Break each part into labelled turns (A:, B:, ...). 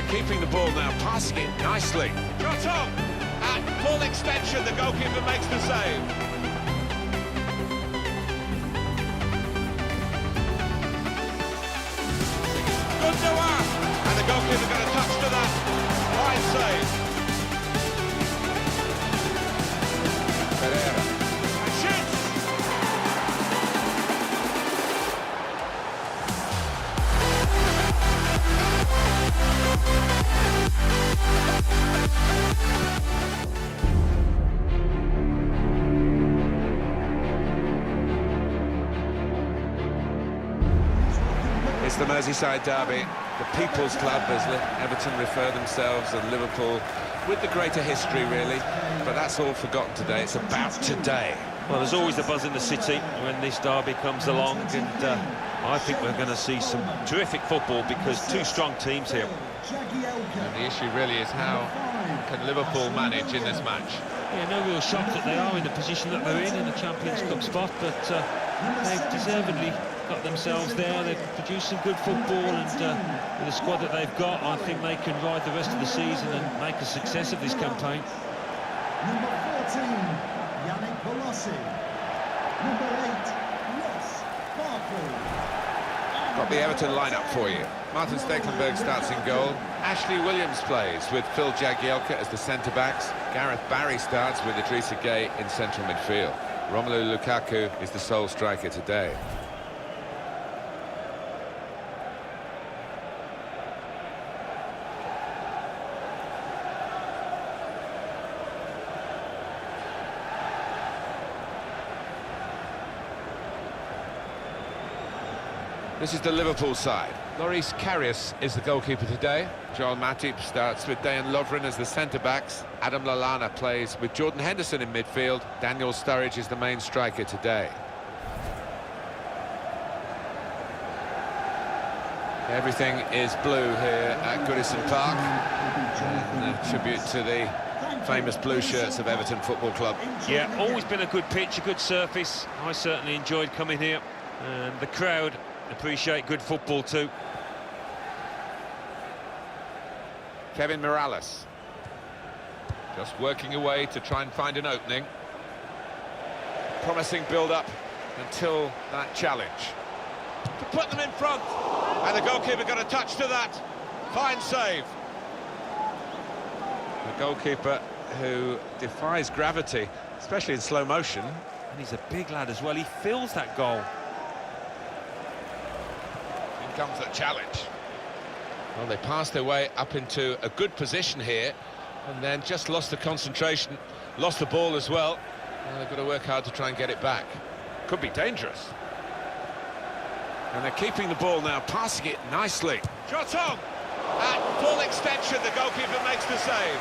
A: they're keeping the ball now, passing it nicely. Shot on! At full extension, the goalkeeper makes the save. Good Noah! And the goalkeeper got a touch to that. Fine save. Pereira. And shoots! It's the Merseyside Derby, the People's Club, as Everton refer themselves, and Liverpool, with the greater history, really. But that's all forgotten today. It's about today.
B: Well, there's always a buzz in the city when this derby comes along, and I think we're going to see some terrific football because two strong teams here.
A: And the issue really is how can Liverpool manage in this match?
B: Yeah, no real shock that they are in the position that they're in a Champions Cup spot, but they've deservedly got themselves there. They've produced some good football, and with the squad that they've got, I think they can ride the rest of the season and make a success of this campaign.
C: Number 14, Yannick Bolasie. Number 8, Ross Barkley.
A: Got the Everton lineup for you. Martin Stekelenburg starts in goal. Ashley Williams plays with Phil Jagielka as the centre-backs. Gareth Barry starts with Idrissa Gueye in central midfield. Romelu Lukaku is the sole striker today. This is the Liverpool side. Loris Karius is the goalkeeper today. Joel Matip starts with Dejan Lovren as the centre-backs. Adam Lallana plays with Jordan Henderson in midfield. Daniel Sturridge is the main striker today. Everything is blue here at Goodison Park. And a tribute to the famous blue shirts of Everton Football Club.
B: Yeah, always been a good pitch, a good surface. I certainly enjoyed coming here, and the crowd appreciate good football too.
A: Kevin Morales. Just working away to try and find an opening. Promising build-up until that challenge. To put them in front. And the goalkeeper got a touch to that. Fine save. The goalkeeper who defies gravity, especially in slow motion.
B: And he's a big lad as well. He fills that goal.
A: Comes the challenge. Well, they passed their way up into a good position here and then just lost the concentration, lost the ball as well. Well, they've got to work hard to try and get it back. Could be dangerous. And they're keeping the ball now, passing it nicely. Shot on! At full extension, the goalkeeper makes the save.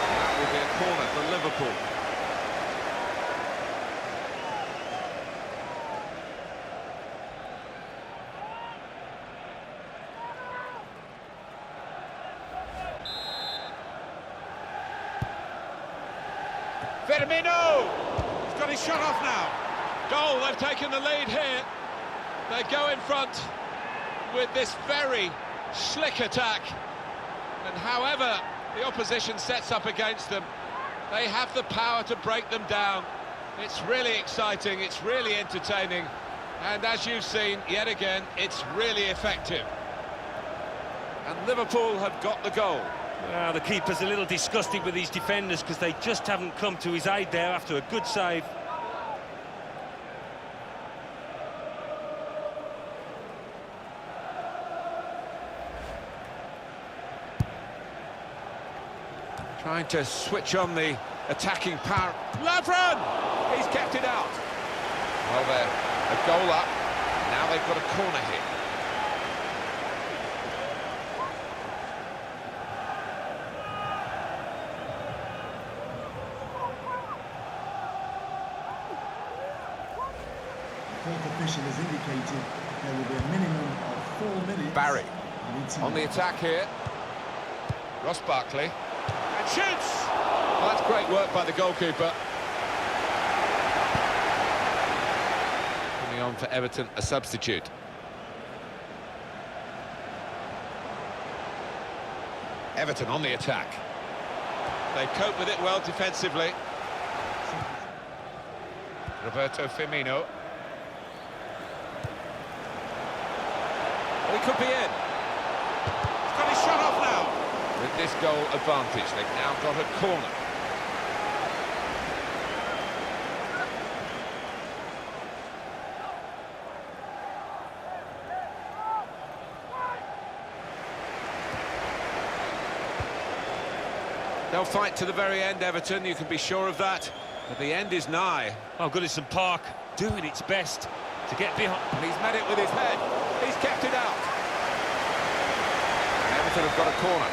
A: And that will be a corner for Liverpool. Firmino! He's got his shot off now. Goal, they've taken the lead here. They go in front with this very slick attack. And however the opposition sets up against them, they have the power to break them down. It's really exciting, it's really entertaining. And as you've seen, yet again, it's really effective. And Liverpool have got the goal.
B: The keeper's a little disgusted with his defenders because they just haven't come to his aid there after a good save.
A: Trying to switch on the attacking power. Lovren! He's kept it out. Well, they're a goal up. Now they've got a corner here.
C: Fourth official has indicated there will be a minimum of 4 minutes.
A: Barry on the attack here. Ross Barkley. And shoots! Well, that's great work by the goalkeeper. Coming on for Everton, a substitute. Everton on the attack. They cope with it well defensively. Roberto Firmino. He could be in. He's got his shot off now. With this goal advantage, they've now got a corner. They'll fight to the very end, Everton, you can be sure of that. But the end is nigh.
B: Oh, Goodison Park doing its best to get behind.
A: And he's met it with his head. He's kept it out. And Everton have got a corner.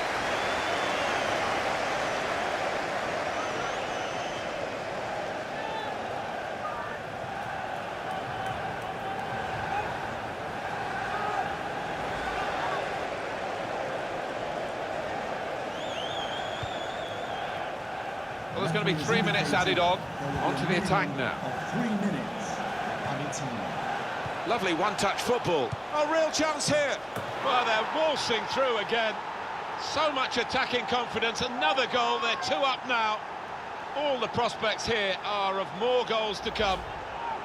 A: Well, there's going to be 3 minutes added on. Onto the attack now.
C: 3 minutes added time.
A: Lovely one-touch football. A real chance here. Well, they're waltzing through again. So much attacking confidence. Another goal. They're 2 up now. All the prospects here are of more goals to come.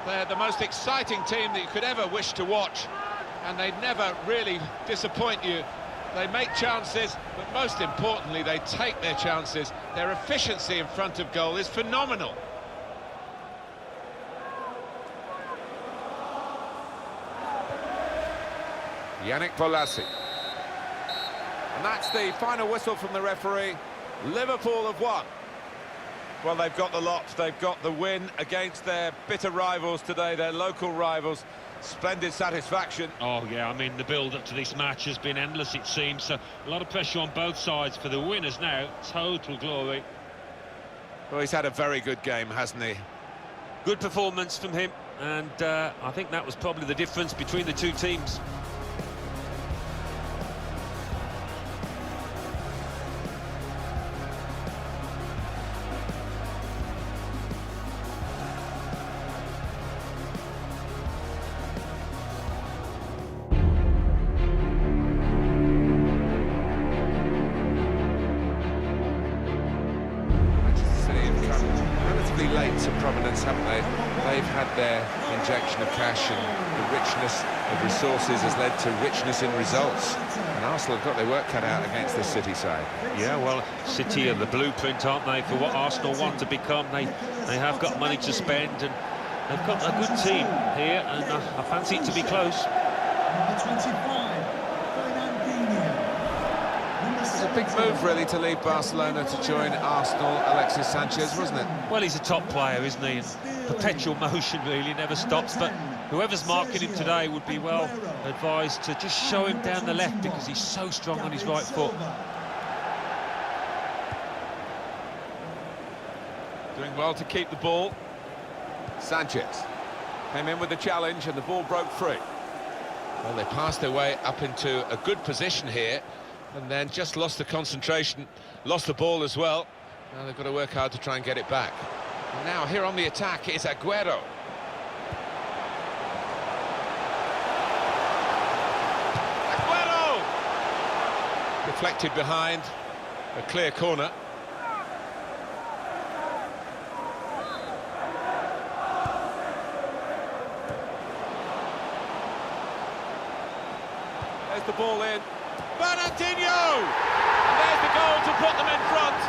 A: They're the most exciting team that you could ever wish to watch. And they never really disappoint you. They make chances, but most importantly, they take their chances. Their efficiency in front of goal is phenomenal. Yannick Bolasie. And that's the final whistle from the referee. Liverpool have won. Well, they've got the lot. They've got the win against their bitter rivals today, their local rivals. Splendid satisfaction.
B: Oh, yeah, I mean, the build-up to this match has been endless, it seems. So a lot of pressure on both sides. For the winners now, total glory.
A: Well, he's had a very good game, hasn't he?
B: Good performance from him. And I think that was probably the difference between the two teams.
A: Late to prominence, haven't they? They've had their injection of cash, and the richness of resources has led to richness in results. And Arsenal have got their work cut out against this City side.
B: Yeah, well, City are the blueprint, aren't they, for what Arsenal want to become. They have got money to spend, and they've got a good team here, and I fancy it to be close.
C: Number 25.
A: It's a big move, really, to leave Barcelona to join Arsenal. Alexis Sánchez, wasn't it?
B: Well, he's a top player, isn't he? And perpetual motion, really, never stops. But whoever's marking him today would be well advised to just show him down the left, because he's so strong on his right foot.
A: Doing well to keep the ball. Sánchez came in with the challenge, and the ball broke free. Well, they passed their way up into a good position here, and then just lost the concentration, lost the ball as well. Now they've got to work hard to try and get it back. And now here on the attack is Aguero. Aguero! Deflected behind, a clear corner. There's the ball in. Bernardinho! And there's the goal to put them in front.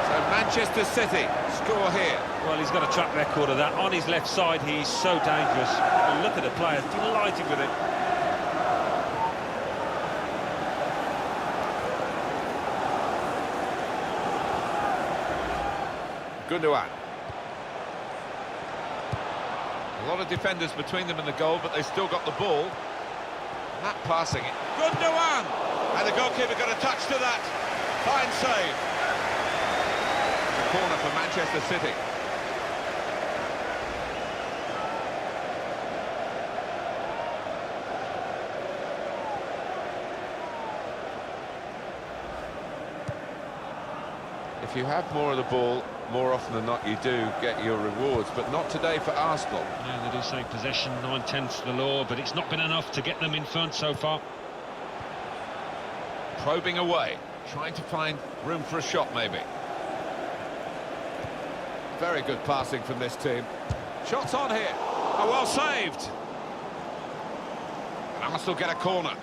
A: So Manchester City score here.
B: Well, he's got a track record of that. On his left side, he's so dangerous. And look at the player, delighted with it.
A: Gundogan. A lot of defenders between them and the goal, but they've still got the ball. And that passing it. Gundogan! And the goalkeeper got a touch to that. Fine save. A corner for Manchester City. If you have more of the ball, more often than not you do get your rewards, but not today for Arsenal.
B: Yeah, they do say possession 9/10 the law, but it's not been enough to get them in front so far.
A: Probing away, trying to find room for a shot maybe. Very good passing from this team. Shots on here. Oh, well saved. Arsenal get a corner.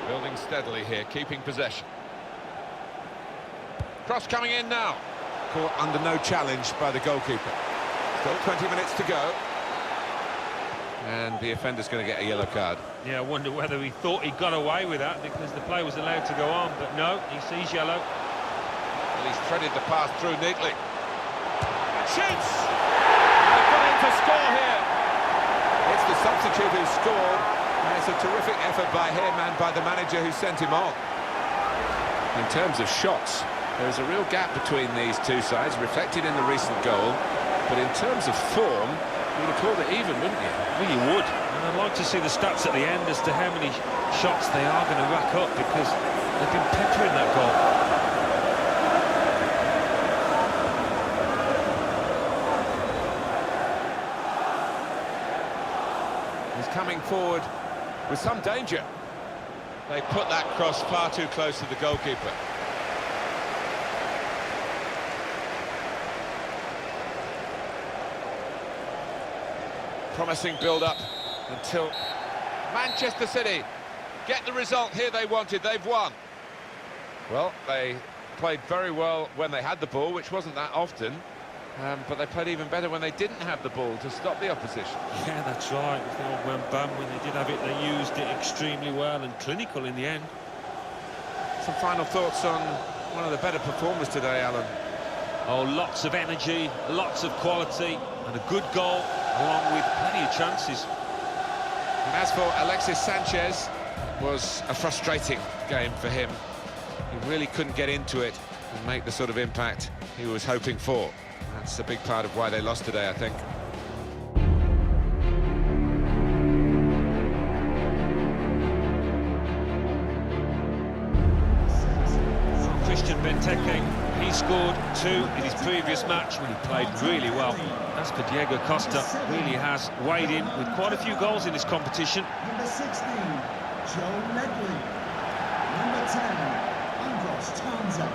A: Building steadily here, keeping possession. Cross coming in now. Caught under no challenge by the goalkeeper. Still 20 minutes to go. And the offender's going to get a yellow card.
B: Yeah, I wonder whether he thought he got away with that because the play was allowed to go on, but no, he sees yellow.
A: Well, he's threaded the pass through neatly. And shoots! They've got him to score here. It's the substitute who scored. And it's a terrific effort by him and by the manager who sent him on. In terms of shots, there is a real gap between these two sides, reflected in the recent goal. But in terms of form, you'd have called it even, wouldn't you?
B: Well, you would. And I'd like to see the stats at the end as to how many shots they are going to rack up, because they've been peppering that goal.
A: He's coming forward with some danger. They put that cross far too close to the goalkeeper. Promising build-up until Manchester City get the result here they wanted. They've won. Well, they played very well when they had the ball, which wasn't that often, but they played even better when they didn't have the ball to stop the opposition.
B: Yeah, that's right. With the old Bam, when they did have it, they used it extremely well and clinical in the end.
A: Some final thoughts on one of the better performers today, Alan?
B: Oh, lots of energy, lots of quality, and a good goal, along with plenty of chances.
A: And as for Alexis Sánchez, was a frustrating game for him. He really couldn't get into it and make the sort of impact he was hoping for. That's a big part of why they lost today, I think.
B: Christian Benteke, he scored 2 in his previous match when he played really well. As for Diego Costa, really has weighed in with quite a few goals in this competition.
C: Number 16, Joe Ledley. Number 10, Andros Tanza.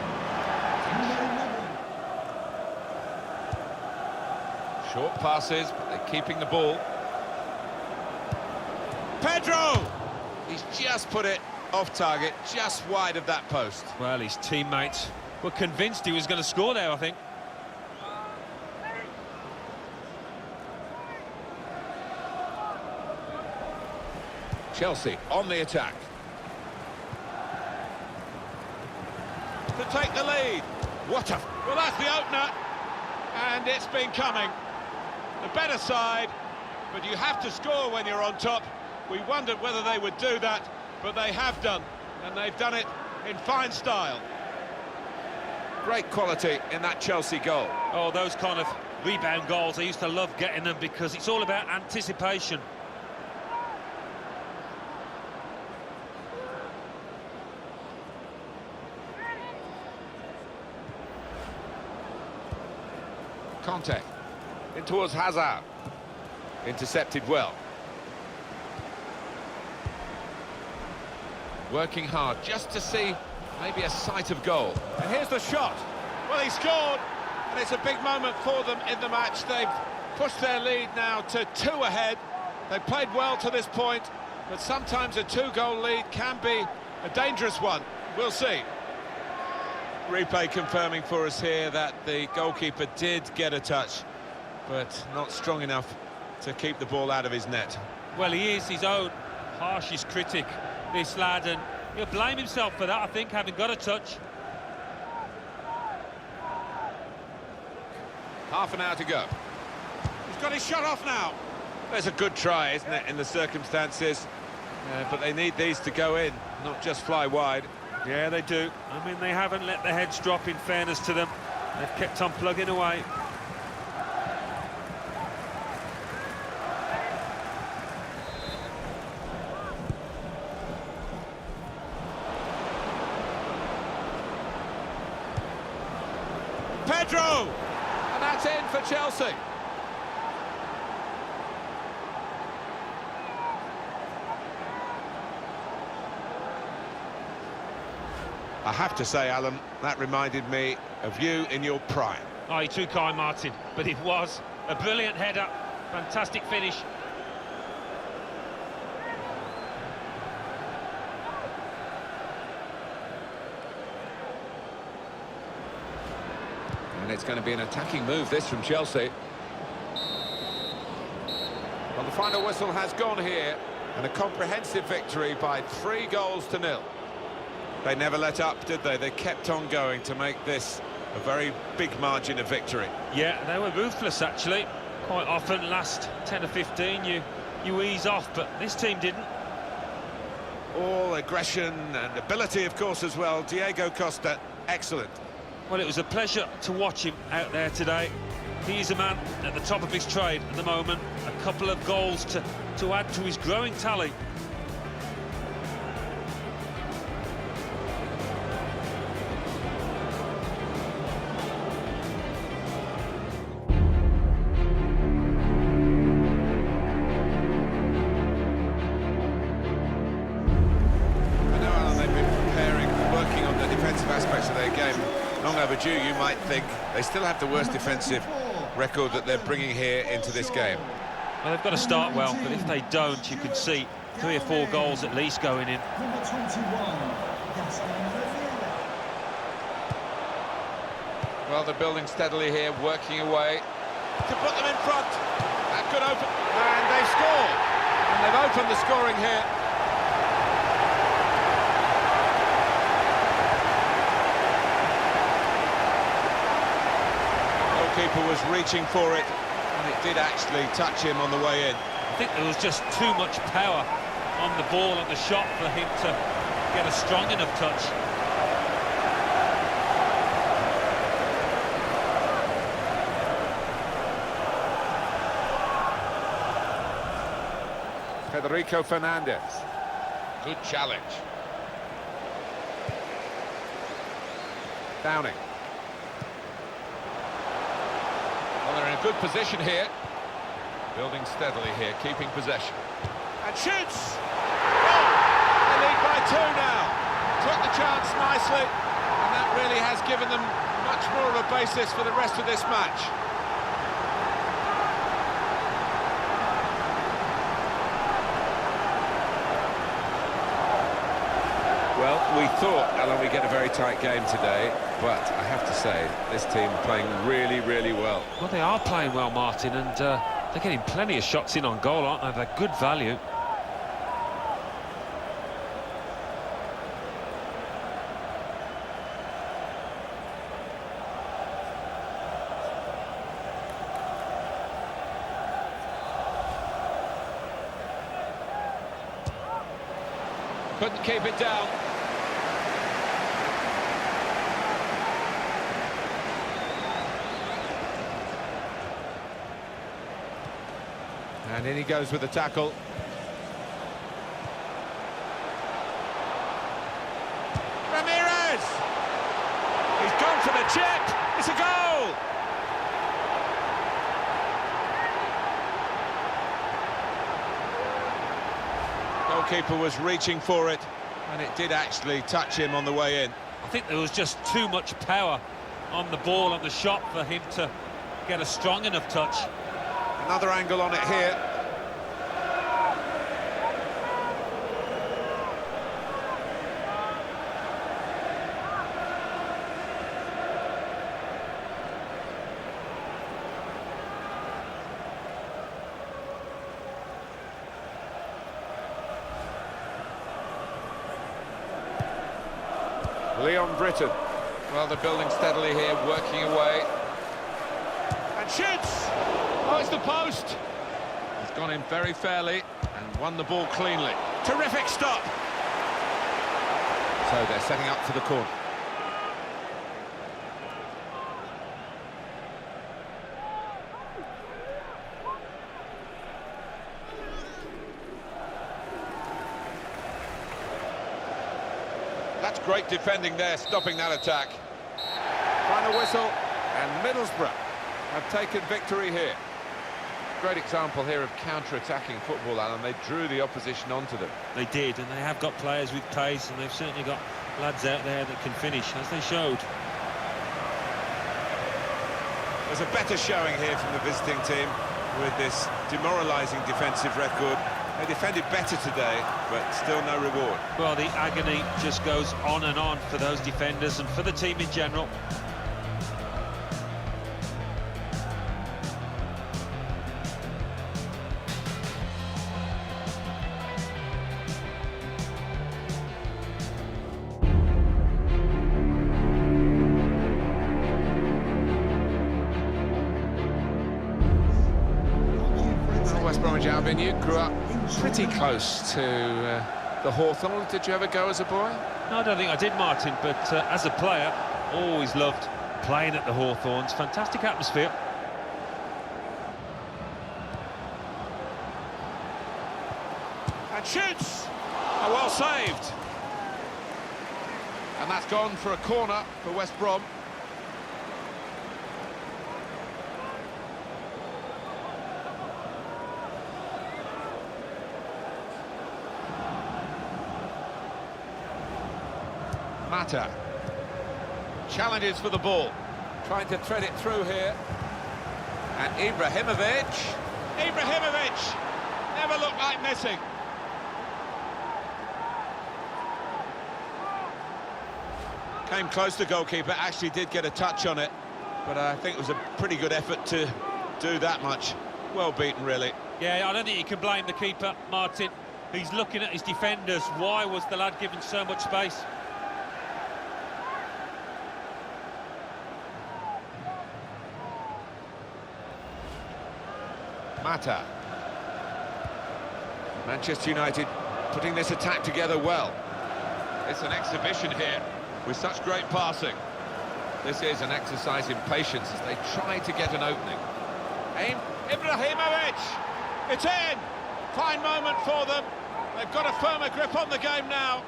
C: Number 11.
A: Short passes, but they're keeping the ball. Pedro! He's just put it off target, just wide of that post.
B: Well, his teammates were convinced he was going to score there, I think.
A: Chelsea on the attack. To take the lead. What a... Well, that's the opener. And it's been coming. The better side, but you have to score when you're on top. We wondered whether they would do that, but they have done. And they've done it in fine style. Great quality in that Chelsea goal.
B: Oh, those kind of rebound goals, I used to love getting them because it's all about anticipation.
A: Conte in towards Hazard, intercepted well, working hard just to see maybe a sight of goal. And here's the shot. Well, he scored, and it's a big moment for them in the match. They've pushed their lead now to 2 ahead. They've played well to this point, but sometimes a 2-goal lead can be a dangerous one. We'll see. Replay confirming for us here that the goalkeeper did get a touch, but not strong enough to keep the ball out of his net.
B: Well, he is his own harshest critic, this lad, and he'll blame himself for that, I think, having got a touch.
A: Half an hour to go. He's got his shot off now. There's a good try, isn't it, in the circumstances? But they need these to go in, not just fly wide.
B: Yeah, they do. I mean, they haven't let the heads drop, in fairness to them. They've kept on plugging away.
A: Pedro! And that's in for Chelsea. I have to say, Alan, that reminded me of you in your prime.
B: Oh, you're too kind, Martin, but it was a brilliant header, fantastic finish.
A: And it's going to be an attacking move, this, from Chelsea. Well, the final whistle has gone here, and a comprehensive victory by 3-0. They never let up, did they? They kept on going to make this a very big margin of victory.
B: Yeah, they were ruthless, actually. Quite often, last 10 or 15, you ease off, but this team didn't.
A: All aggression and ability, of course, as well. Diego Costa, excellent.
B: Well, it was a pleasure to watch him out there today. He's a man at the top of his trade at the moment. A couple of goals to add to his growing tally.
A: Long overdue, you might think. They still have the worst defensive record that they're bringing here into this game.
B: Well, they've got to start well, but if they don't, you can see 3 or 4 goals at least going in.
C: Number 21.
A: Well, they're building steadily here, working away to put them in front. That could open, and they've scored. And they've opened the scoring here. Keeper was reaching for it, and it did actually touch him on the way in.
B: I think there was just too much power on the ball and the shot for him to get a strong enough touch.
A: Federico Fernandez. Good challenge. Downing. Well, they're in a good position here. Building steadily here, keeping possession. And shoots! Oh, they lead by 2 now. Took the chance nicely, and that really has given them much more of a basis for the rest of this match. Well, we thought, Alan, we'd get a very tight game today, but I have to say, this team are playing really, really well.
B: Well, they are playing well, Martin, and they're getting plenty of shots in on goal, aren't they? They're good value.
A: Couldn't keep it down. And in he goes with the tackle. Ramirez! He's gone for the chip! It's a goal! Goalkeeper was reaching for it, and it did actually touch him on the way in.
B: I think there was just too much power on the ball and the shot for him to get a strong enough touch.
A: Another angle on it here. Leon Britton. Well, they're building steadily here, working away. And shoots! Oh, it's the post! He's gone in very fairly and won the ball cleanly. Terrific stop! So they're setting up for the corner. That's great defending there, stopping that attack. Final whistle, And Middlesbrough have taken victory here. Great example here of counter-attacking football, Alan. They drew the opposition onto them.
B: They did, and they have got players with pace, and they've certainly got lads out there that can finish, as they showed.
A: There's a better showing here from the visiting team with this demoralising defensive record. They defended better today, but still no reward.
B: Well, the agony just goes on and on for those defenders and for the team in general.
A: West Bromwich Albion, you grew up pretty close to the Hawthorn. Did you ever go as a boy?
B: No, I don't think I did, Martin, but as a player, always loved playing at the Hawthorns. Fantastic atmosphere.
A: And shoots! Oh, well saved. And that's gone for a corner for West Brom. Mata challenges for the ball, trying to thread it through here, and Ibrahimovic never looked like missing. Came close, the goalkeeper actually did get a touch on it, but I think it was a pretty good effort to do that much. Well beaten, really.
B: Yeah, I don't think you can blame the keeper, Martin. He's looking at his defenders. Why was the lad given so much space?
A: Mata. Manchester United putting this attack together well. It's an exhibition here with such great passing. This is an exercise in patience as they try to get an opening. Ibrahimovic! It's in! Fine moment for them. They've got a firmer grip on the game now.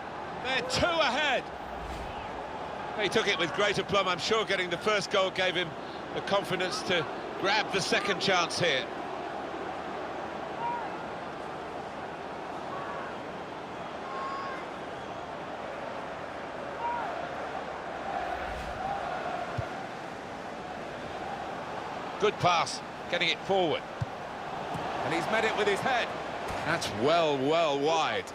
A: They're 2 ahead. He took it with great aplomb. I'm sure getting the first goal gave him the confidence to grab the second chance here. Good pass, getting it forward. And he's met it with his head. That's well wide.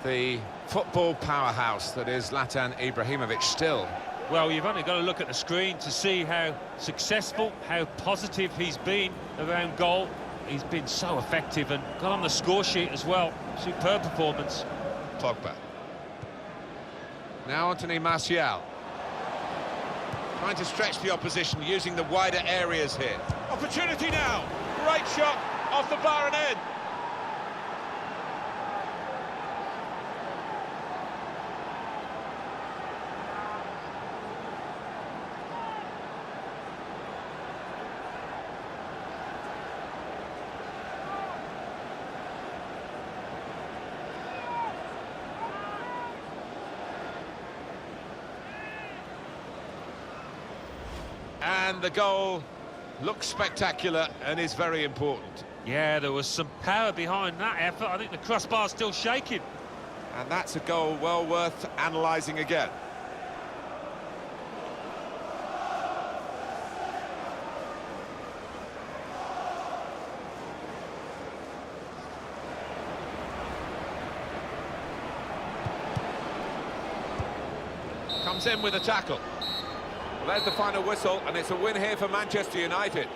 A: The football powerhouse that is Zlatan Ibrahimovic still.
B: Well, you've only got to look at the screen to see how successful, how positive he's been around goal. He's been so effective and got on the score sheet as well. Superb performance.
A: Pogba. Now Anthony Martial. Trying to stretch the opposition, using the wider areas here. Opportunity now. Great shot off the bar and in. And the goal looks spectacular and is very important.
B: Yeah, there was some power behind that effort. I think the crossbar's still shaking.
A: And that's a goal well worth analysing again. Comes in with a tackle. Well, there's the final whistle, and it's a win here for Manchester United.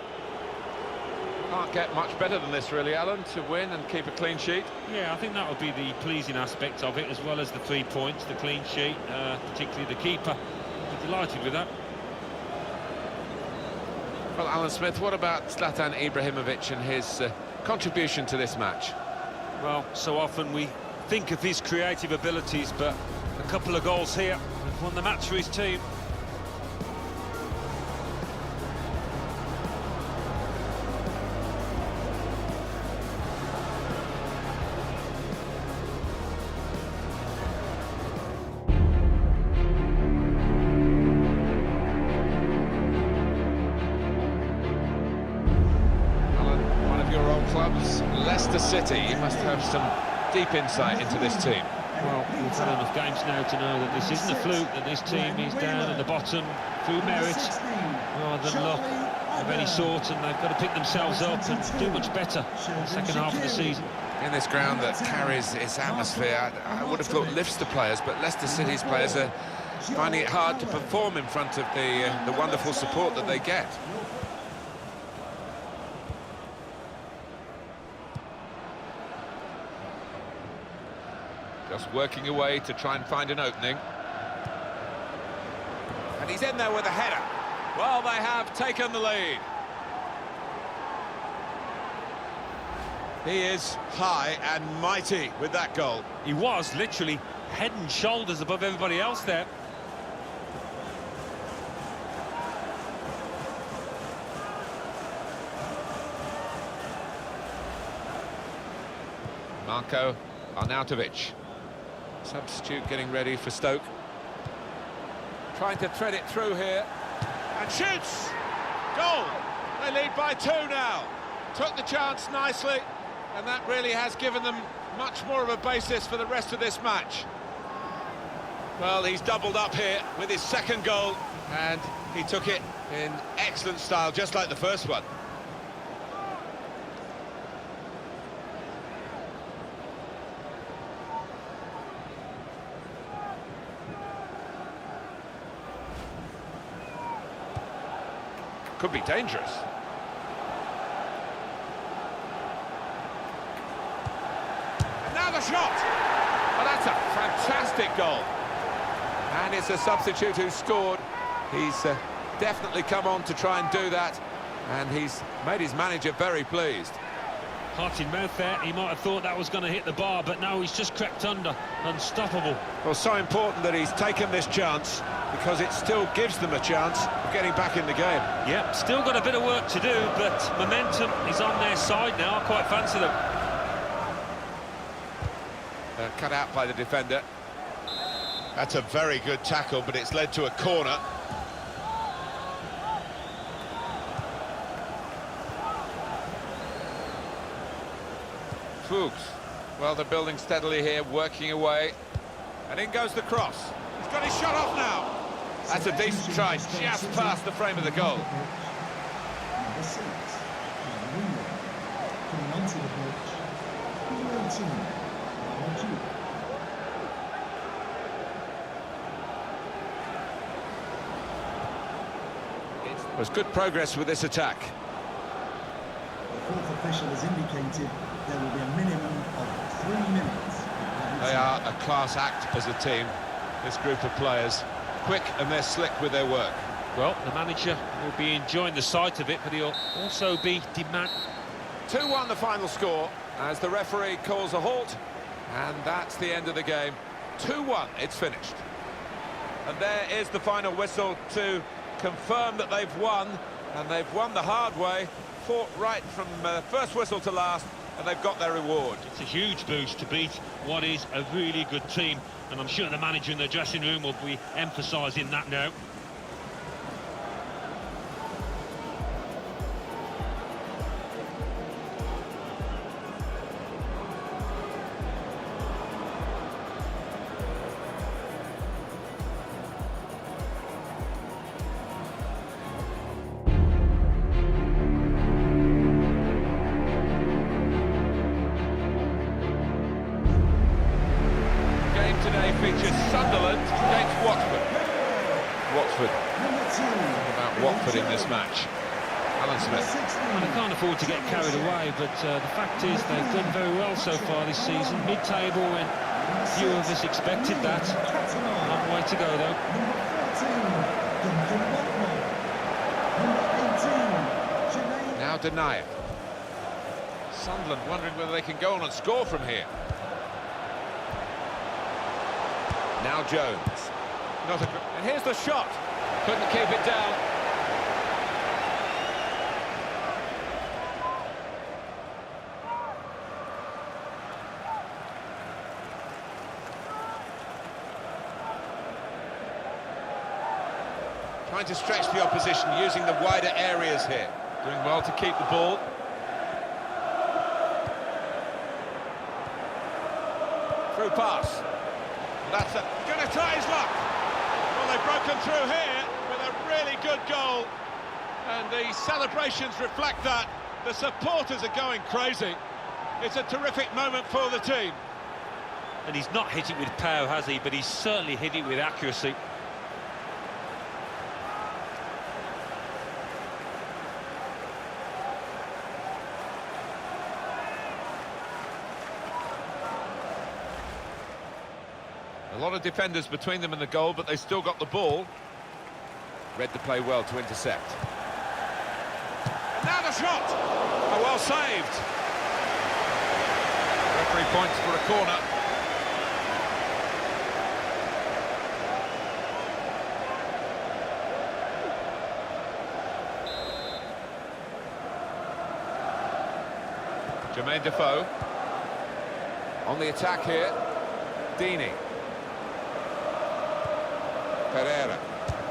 A: Can't get much better than this, really, Alan, to win and keep a clean sheet.
B: Yeah, I think that would be the pleasing aspect of it, as well as the 3 points, the clean sheet, particularly the keeper. I'm delighted with that.
A: Well, Alan Smith, what about Zlatan Ibrahimovic and his contribution to this match?
B: Well, so often we think of his creative abilities, but a couple of goals here have won the match for his team.
A: City, you must have some deep insight into this team.
B: Well, we've had enough games now to know that this isn't a fluke, that this team is down at the bottom through merit rather than luck of any sort, and they've got to pick themselves up and do much better in the second half of the season.
A: In this ground that carries its atmosphere, I would have thought lifts the players, but Leicester City's players are finding it hard to perform in front of the wonderful support that they get. Just working away to try and find an opening. And he's in there with a header. Well, they have taken the lead. He is high and mighty with that goal.
B: He was literally head and shoulders above everybody else there.
A: Marko Arnautovic, substitute, getting ready for Stoke. Trying to thread it through here. And shoots! Goal! They lead by 2 now. Took the chance nicely, and that really has given them much more of a basis for the rest of this match. Well, he's doubled up here with his second goal, and he took it in excellent style, just like the first one. Could be dangerous. And now the shot! Well, that's a fantastic goal. And it's a substitute who scored. He's definitely come on to try and do that, and he's made his manager very pleased.
B: Heart in mouth there, he might have thought that was going to hit the bar, but no, he's just crept under, unstoppable.
A: Well, so important that he's taken this chance, because it still gives them a chance of getting back in the game.
B: Yep, still got a bit of work to do, but momentum is on their side now. I quite fancy them.
A: Cut out by the defender. That's a very good tackle, but it's led to a corner. Fuchs. Well, they're building steadily here, working away. And in goes the cross. He's got his shot off now. That's a decent try, just past the frame of the goal.
C: Number 6, coming onto the pitch, number 18,
A: There's good progress with this attack.
C: The fourth official has indicated there will be a minimum of 3 minutes.
A: They are a class act as a team, this group of players. Quick, and they're slick with their work.
B: Well, the manager will be enjoying the sight of it, but he'll also be
A: 2-1 the final score, as the referee calls a halt, and that's the end of the game. 2-1, it's finished. And there is the final whistle to confirm that they've won, and they've won the hard way, fought right from first whistle to last, and they've got their reward.
B: It's a huge boost to beat what is a really good team, and I'm sure the manager in the dressing room will be emphasising that now.
A: Today features Sunderland against Watford. Watford. What about Watford in this match? Alan Smith.
B: Well, they can't afford to get carried away, but the fact is they've done very well so far this season. Mid-table, when few of us expected that. Long way to go, though.
C: Number 18,
A: Now deny it. Sunderland wondering whether they can go on and score from here. Now Jones. And here's the shot. Couldn't keep it down. Trying to stretch the opposition, using the wider areas here. Doing well to keep the ball. through pass. That's going to try his luck. Well, they've broken through here with a really good goal. And the celebrations reflect that. The supporters are going crazy. It's a terrific moment for the team.
B: And he's not hit it with power, has he? But he's certainly hit it with accuracy.
A: A lot of defenders between them and the goal, but they still got the ball. Read the play well to intercept. And now the shot! Oh, well saved. Referee points for a corner. Jermaine Defoe. On the attack here. Deeney. Pereira.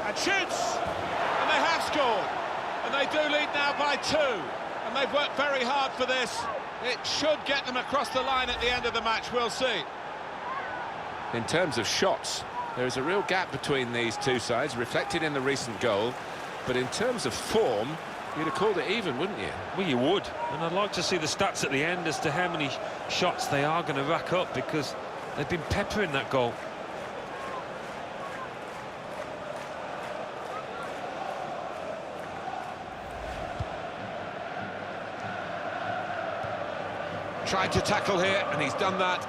A: And shoots! And they have scored. And they do lead now by 2. And they've worked very hard for this. It should get them across the line at the end of the match, we'll see. In terms of shots, there is a real gap between these two sides, reflected in the recent goal. But in terms of form, you'd have called it even, wouldn't you?
B: Well, you would. And I'd like to see the stats at the end as to how many shots they are going to rack up, because they've been peppering that goal.
A: Tried to tackle here, and he's done that.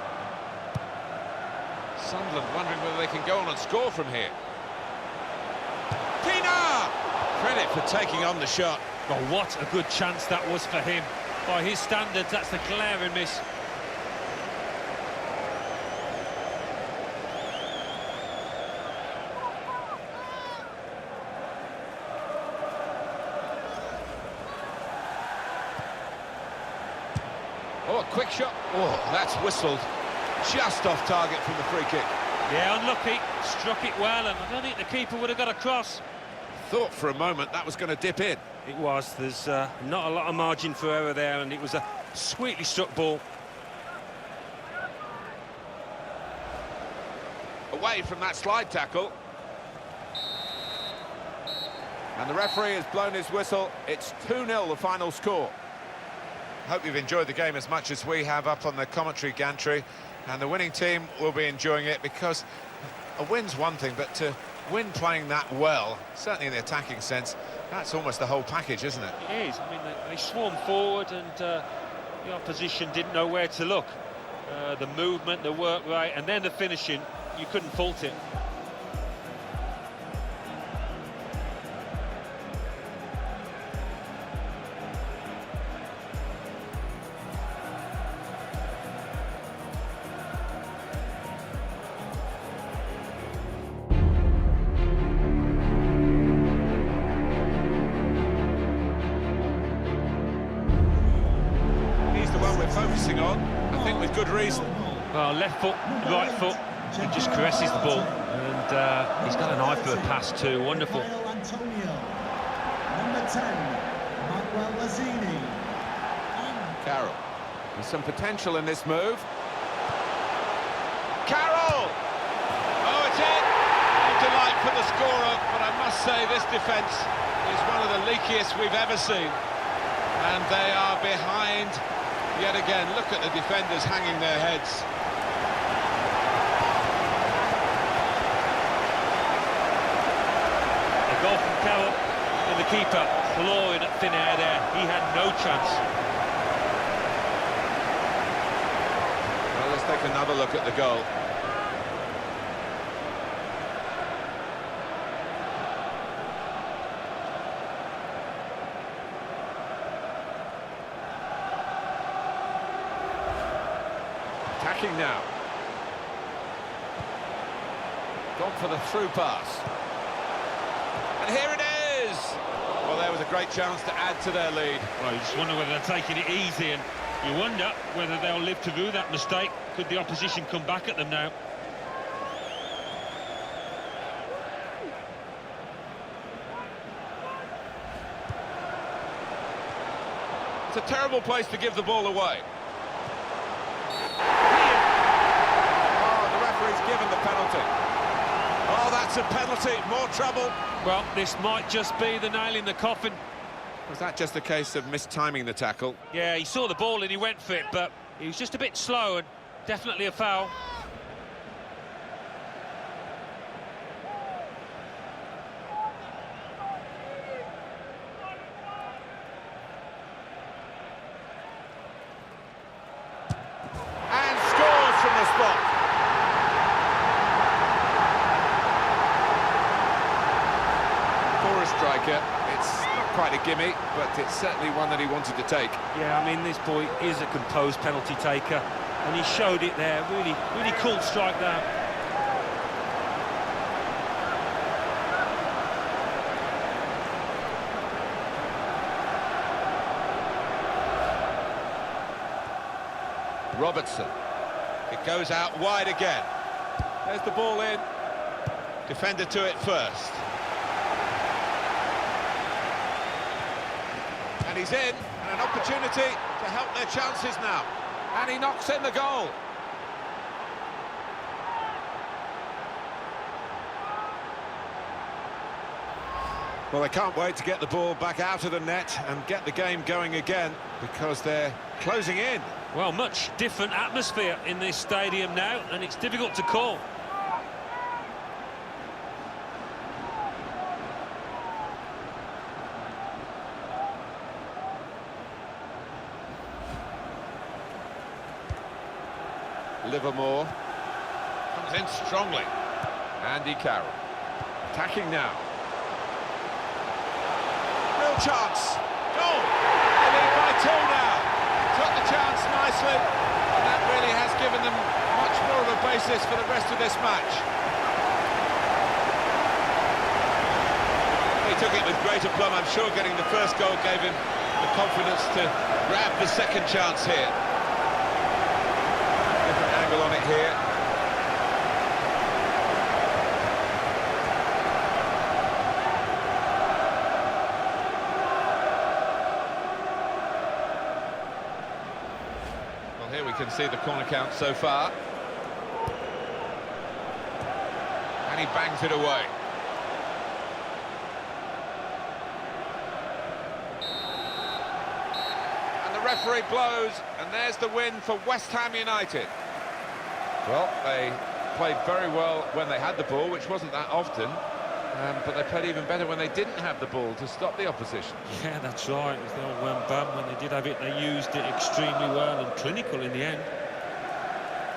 A: Sunderland wondering whether they can go on and score from here. Pina! Credit for taking on the shot.
B: But what a good chance that was for him. By his standards, that's the glaring miss.
A: Oh, a quick shot. Oh, that's whistled just off target from the free kick.
B: Yeah, unlucky. Struck it well, and I don't think the keeper would have got across.
A: Thought for a moment that was going to dip in.
B: It was. There's not a lot of margin for error there, and it was a sweetly struck ball.
A: Away from that slide tackle. And the referee has blown his whistle. It's 2-0 the final score. Hope you've enjoyed the game as much as we have up on the commentary gantry, and the winning team will be enjoying it, because a win's one thing, but to win playing that well, certainly in the attacking sense, that's almost the whole package, isn't it?
B: It is. I mean, they swarmed forward, and the opposition didn't know where to look. The movement, the work rate, and then the finishing, you couldn't fault it.
A: Focusing on, I think with good reason.
B: Well, left foot, right foot, he just caresses the ball, and he's got an eye for a pass too. Wonderful.
C: Number 10,
A: Carroll. There's some potential in this move. Carroll! Oh, it's in! No delight for the scorer, but I must say this defence is one of the leakiest we've ever seen. And they are behind yet again. Look at the defenders hanging their heads.
B: A goal from Carroll, and the keeper clawing at thin air there. He had no chance.
A: Well, let's take another look at the goal. Attacking now. Gone for the through pass. And here it is! Well, there was a great chance to add to their lead.
B: Well, you just wonder whether they're taking it easy, and you wonder whether they'll live to do that mistake. Could the opposition come back at them now?
A: It's a terrible place to give the ball away. Defensive penalty, more trouble.
B: Well, this might just be the nail in the coffin.
A: Was that just a case of mistiming the tackle?
B: Yeah, he saw the ball and he went for it, but he was just a bit slow, and definitely a foul.
A: And scores from the spot. For a striker, it's not quite a gimme, but it's certainly one that he wanted to take.
B: Yeah, I mean, this boy is a composed penalty taker, and he showed it there. Really, really cool strike there.
A: Robertson. It goes out wide again. There's the ball in. Defender to it first. And he's in, and an opportunity to help their chances now. And he knocks in the goal. Well, they can't wait to get the ball back out of the net and get the game going again, because they're closing in.
B: Well, much different atmosphere in this stadium now, and it's difficult to call.
A: Livermore comes in strongly. Andy Carroll attacking now. Real chance. Goal. They lead by 2 now. Took the chance nicely, and that really has given them much more of a basis for the rest of this match. He took it with great aplomb. I'm sure getting the first goal gave him the confidence to grab the second chance here. Different angle on it here. Here we can see the corner count so far. And he bangs it away. And the referee blows, and there's the win for West Ham United. Well, they played very well when they had the ball, which wasn't that often. But they played even better when they didn't have the ball to stop the opposition.
B: Yeah, that's right. It was the old bum. When they did have it, they used it extremely well and clinical in the end.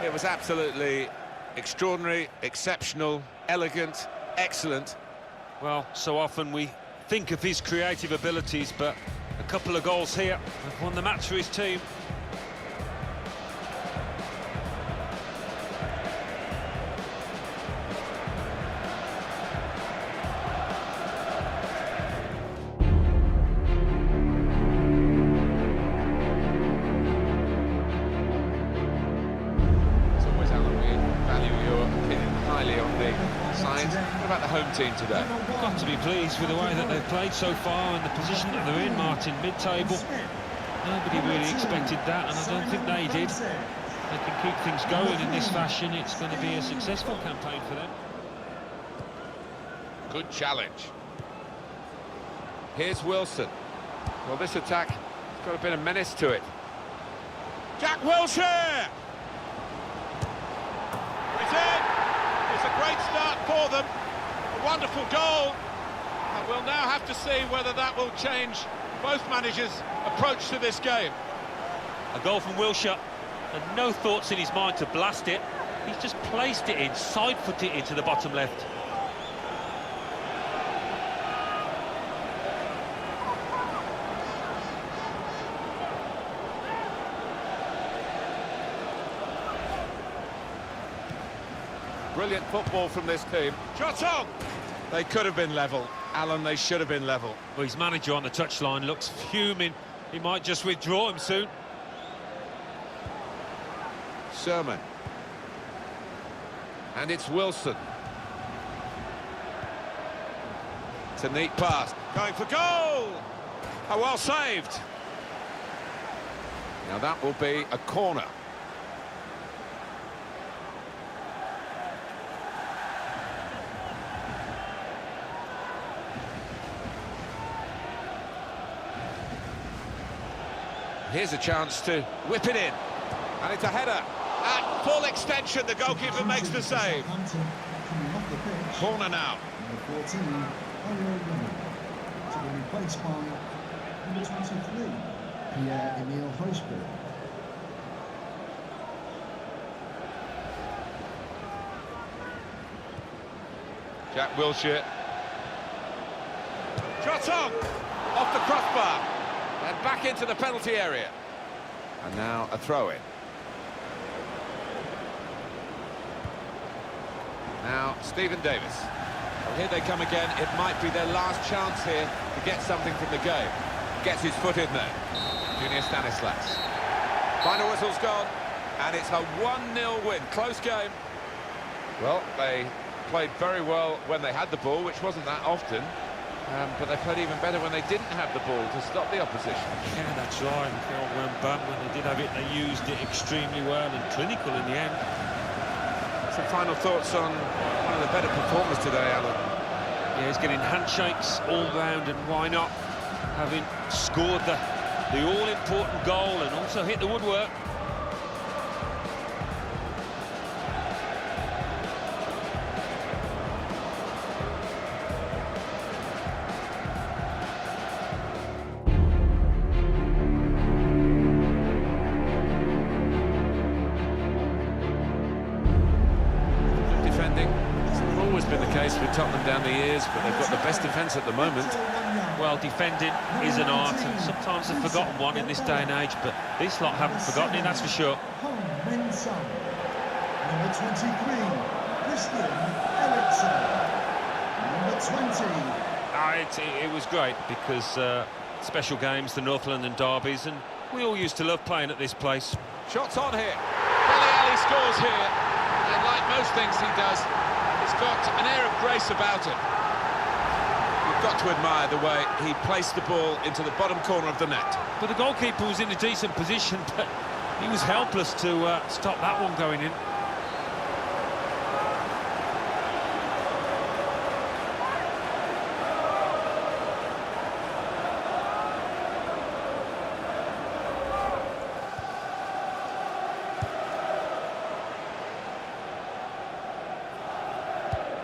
A: It was absolutely extraordinary, exceptional, elegant, excellent.
B: Well, so often we think of his creative abilities, but a couple of goals here have won the match for his team.
A: What about the home team today?
B: Got to be pleased with the way that they've played so far and the position that they're in, Martin, mid-table. Nobody really expected that, and I don't think they did. They can keep things going in this fashion. It's going to be a successful campaign for them.
A: Good challenge. Here's Wilson. Well, this attack has got a bit of menace to it. Jack Wilshere! It's in! It's a great start for them. A wonderful goal. And we'll now have to see whether that will change both managers' approach to this game.
B: A goal from Wilshere, and no thoughts in his mind to blast it. He's just placed it in, side-foot it into the bottom left.
A: Brilliant football from this team. Shot on! They could have been level. Alan, they should have been level.
B: Well, his manager on the touchline looks fuming. He might just withdraw him soon.
A: Sherman. And it's Wilson. It's a neat pass. Going for goal! Oh, well saved. Now that will be a corner. Here's a chance to whip it in. And it's a header. At full extension, the goalkeeper makes the save. Corner now.
C: Number 14, to be replaced by number 23, Pierre-Emile Højbjerg.
A: Jack Wilshere. Shot on! Off the crossbar. And back into the penalty area. And now a throw-in. Now, Stephen Davis. Well, here they come again. It might be their last chance here to get something from the game. Gets his foot in there. Junior Stanislas. Final whistle's gone. And it's a 1-0 win. Close game. Well, they played very well when they had the ball, which wasn't that often. But they played even better when they didn't have the ball to stop the opposition.
B: Yeah, that's right. When they did have it, they used it extremely well and clinical in the end.
A: Some final thoughts on one of the better performers today, Alan?
B: Yeah, he's getting handshakes all round, and why not? Having scored the all-important goal and also hit the woodwork.
A: With Tottenham down the years, but they've got the best defence at the moment.
B: Well, defending is an art, and sometimes a forgotten one in this day and age, but this lot haven't forgotten it, that's for sure.
C: Number 23, Christian Eriksen. Number 20.
B: It was great because special games, the North London derbies, and we all used to love playing at this place.
A: Shots on here. Wilshere scores here, and like most things he does, it's got an air of grace about it. You've got to admire the way he placed the ball into the bottom corner of the net.
B: But the goalkeeper was in a decent position, but he was helpless to stop that one going in.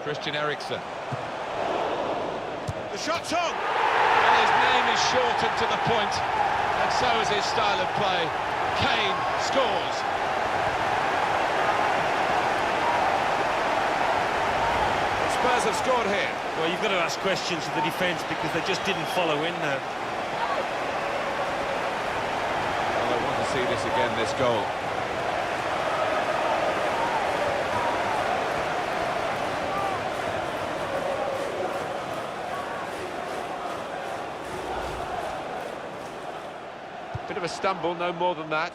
A: Christian Eriksen. The shot's on! Well, his name is shortened to the point, and so is his style of play. Kane scores. Spurs have scored here.
B: Well, you've got to ask questions of the defence because they just didn't follow in there.
A: Well, I want to see this again, this goal. Bit of a stumble, no more than that.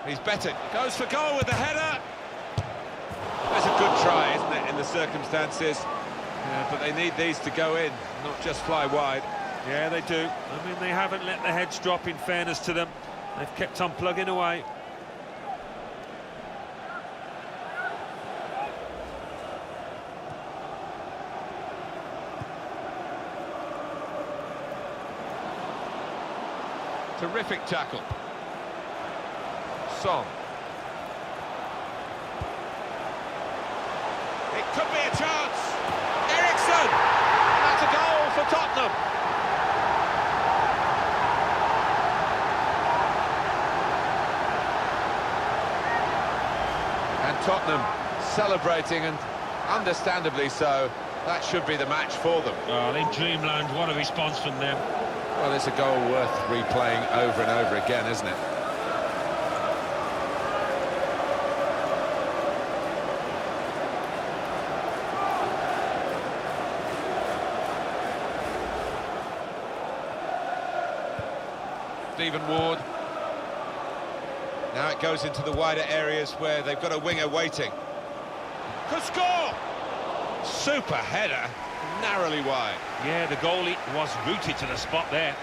A: He's better. Goes for goal with the header. That's a good try, isn't it, in the circumstances? But they need these to go in, not just fly wide.
B: Yeah, they do. I mean, they haven't let the heads drop, in fairness to them. They've kept on plugging away.
A: Terrific tackle. Son. It could be a chance. Eriksen! That's a goal for Tottenham. And Tottenham celebrating, and understandably so. That should be the match for them.
B: Oh, in dreamland, what a response from them.
A: Well, it's a goal worth replaying over and over again, isn't it? Stephen Ward. Now it goes into the wider areas where they've got a winger waiting. Could score! Super header. Narrowly wide.
B: Yeah, the goalie was rooted to the spot there.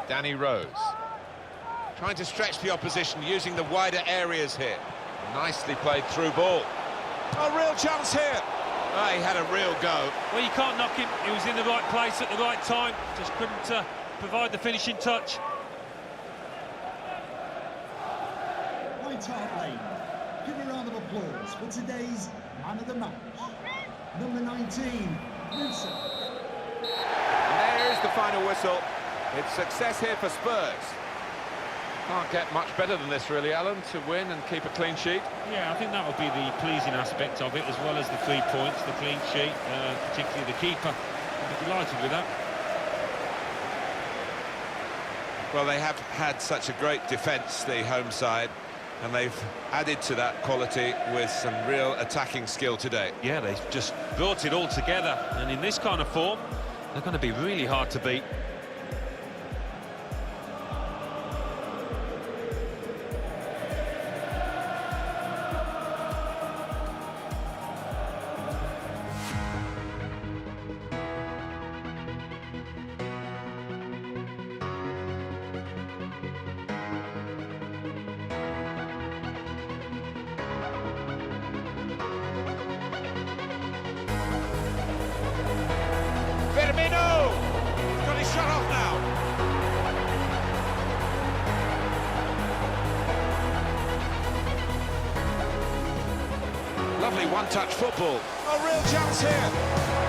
A: Danny Rose. Trying to stretch the opposition, using the wider areas here. Nicely played through ball. A real chance here. Oh, he had a real go.
B: Well, you can't knock him. He was in the right place at the right time. Just couldn't provide the finishing touch.
C: White Hart Lane, give a round of applause for today's man of the match. Number 19, Wilshere.
D: And there is the final whistle. It's success here for Spurs.
A: Can't get much better than this, really, Alan, to win and keep a clean sheet.
B: Yeah, I think that would be the pleasing aspect of it, as well as the 3 points, the clean sheet, particularly the keeper. I'd be delighted with that.
A: Well, they have had such a great defence, the home side, and they've added to that quality with some real attacking skill today.
B: Yeah, they've just brought it all together, and in this kind of form, they're going to be really hard to beat.
A: Firmino! He's got his shot off now. Lovely one-touch football. A real chance here.